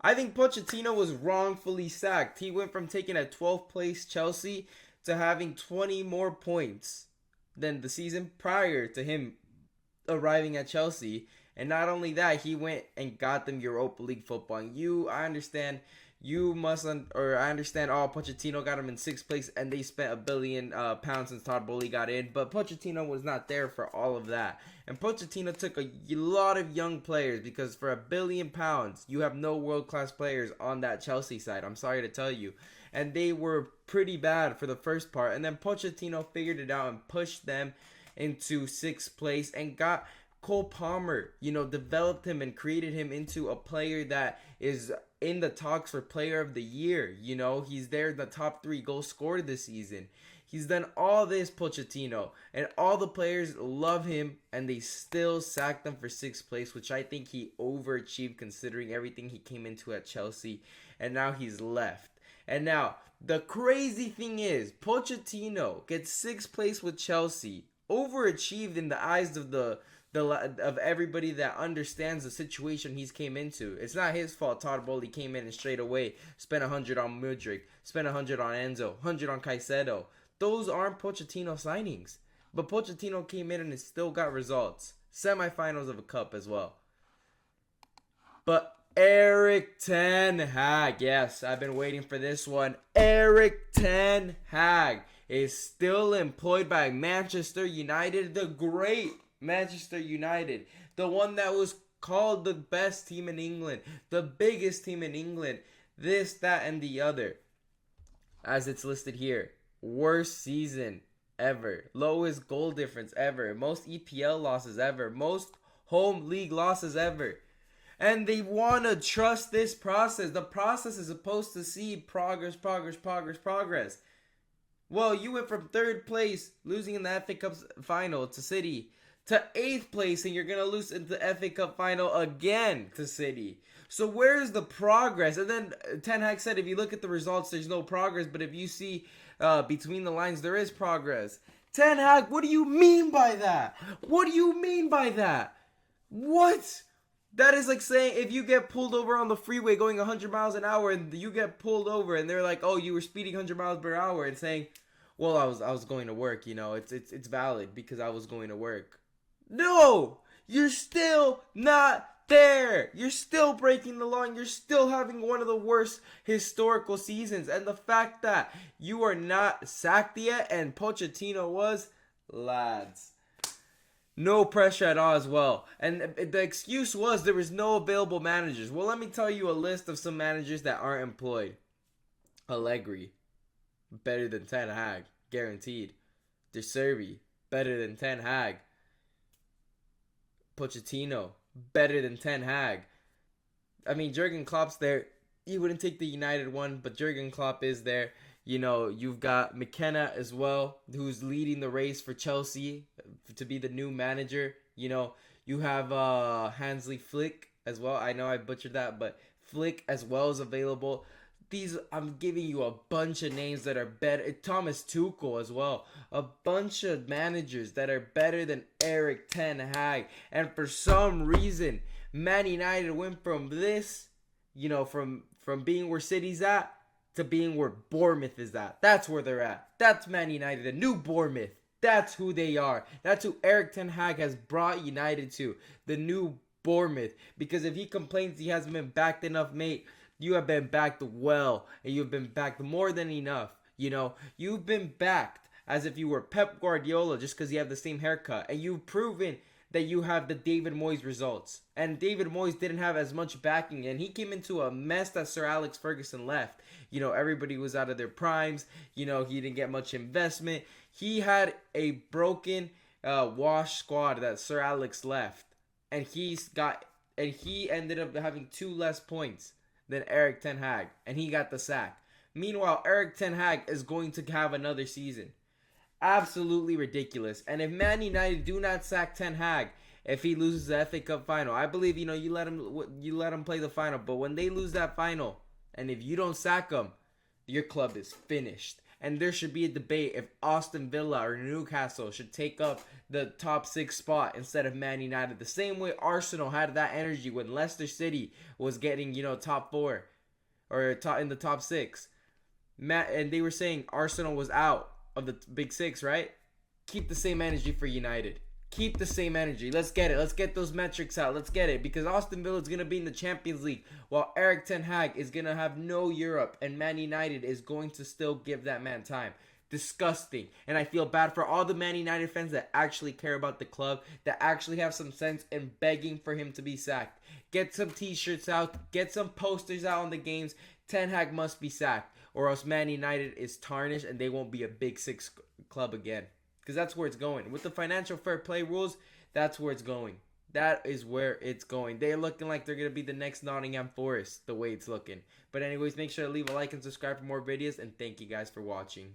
I think Pochettino was wrongfully sacked. He went from taking a 12th place Chelsea to having 20 more points than the season prior to him arriving at Chelsea. And not only that, he went and got them Europa League football. And I understand, I understand. Oh, Pochettino got him in 6th place, and they spent £1 billion since Todd Bowley got in. But Pochettino was not there for all of that. And Pochettino took a lot of young players, because for £1 billion, you have no world-class players on that Chelsea side. I'm sorry to tell you. And they were pretty bad for the first part. And then Pochettino figured it out and pushed them into 6th place and got Cole Palmer, developed him and created him into a player that is in the talks for player of the year. He's there in the top 3 goal scorer this season. He's done all this, Pochettino, and all the players love him, and they still sacked him for 6th place, which I think he overachieved considering everything he came into at Chelsea, and now he's left. And now, the crazy thing is, Pochettino gets 6th place with Chelsea, overachieved in the eyes of of everybody that understands the situation he's came into. It's not his fault. Todd Bowley came in and straight away spent 100 on Mudryk, spent 100 on Enzo, 100 on Caicedo. Those aren't Pochettino signings. But Pochettino came in and it still got results. Semifinals of a cup as well. But Erik Ten Hag, yes, I've been waiting for this one. Erik Ten Hag is still employed by Manchester United, the great Manchester United, the one that was called the best team in England, the biggest team in England, this, that, and the other, as it's listed here. Worst season ever, lowest goal difference ever, most EPL losses ever, most home league losses ever. And they want to trust this process. The process is supposed to see progress. Well, you went from 3rd place, losing in the FA Cup final to City, to 8th place, and you're going to lose in the FA Cup final again to City. So where's the progress? And then Ten Hag said if you look at the results, there's no progress. But if you see between the lines, there is progress. Ten Hag, what do you mean by that? What do you mean by that? What? That is like saying if you get pulled over on the freeway going 100 miles an hour and you get pulled over and they're like, oh, you were speeding 100 miles per hour, and saying, well, I was going to work, it's valid because I was going to work. No, you're still not there. You're still breaking the law, and you're still having one of the worst historical seasons. And the fact that you are not sacked yet, and Pochettino was, lads, no pressure at all as well. And the excuse was there was no available managers. Well, let me tell you a list of some managers that aren't employed. Allegri, better than Ten Hag, guaranteed. De Zerbi, better than Ten Hag. Pochettino, better than Ten Hag. I mean, Jurgen Klopp's there. You wouldn't take the United one, but Jurgen Klopp is there. You've got McKenna as well, who's leading the race for Chelsea to be the new manager. You have Hansi Flick as well. I know I butchered that, but Flick as well is available. I'm giving you a bunch of names that are better. Thomas Tuchel as well. A bunch of managers that are better than Erik Ten Hag. And for some reason, Man United went from this, from being where City's at to being where Bournemouth is at. That's where they're at. That's Man United, the new Bournemouth. That's who they are. That's who Erik Ten Hag has brought United to. The new Bournemouth. Because if he complains he hasn't been backed enough, mate, you have been backed well, and you've been backed more than enough. You've been backed as if you were Pep Guardiola just because you have the same haircut, and you've proven that you have the David Moyes results. And David Moyes didn't have as much backing, and he came into a mess that Sir Alex Ferguson left. Everybody was out of their primes. He didn't get much investment. He had a broken wash squad that Sir Alex left, and he ended up having 2 less points than Erik Ten Hag, and he got the sack. Meanwhile, Erik Ten Hag is going to have another season. Absolutely ridiculous. And if Man United do not sack Ten Hag, if he loses the FA Cup final, I believe you let him play the final. But when they lose that final, and if you don't sack him, your club is finished. And there should be a debate if Aston Villa or Newcastle should take up the top 6 spot instead of Man United. The same way Arsenal had that energy when Leicester City was getting, top 4 or top in the top 6. And they were saying Arsenal was out of the big 6, right? Keep the same energy for United. Keep the same energy. Let's get it. Let's get those metrics out. Let's get it. Because Aston Villa is going to be in the Champions League while Erik Ten Hag is going to have no Europe. And Man United is going to still give that man time. Disgusting. And I feel bad for all the Man United fans that actually care about the club, that actually have some sense and begging for him to be sacked. Get some t-shirts out. Get some posters out on the games. Ten Hag must be sacked, or else Man United is tarnished and they won't be a big 6 club again. Because that's where it's going. With the financial fair play rules, that's where it's going. That is where it's going. They're looking like they're going to be the next Nottingham Forest, the way it's looking. But anyways, make sure to leave a like and subscribe for more videos. And thank you guys for watching.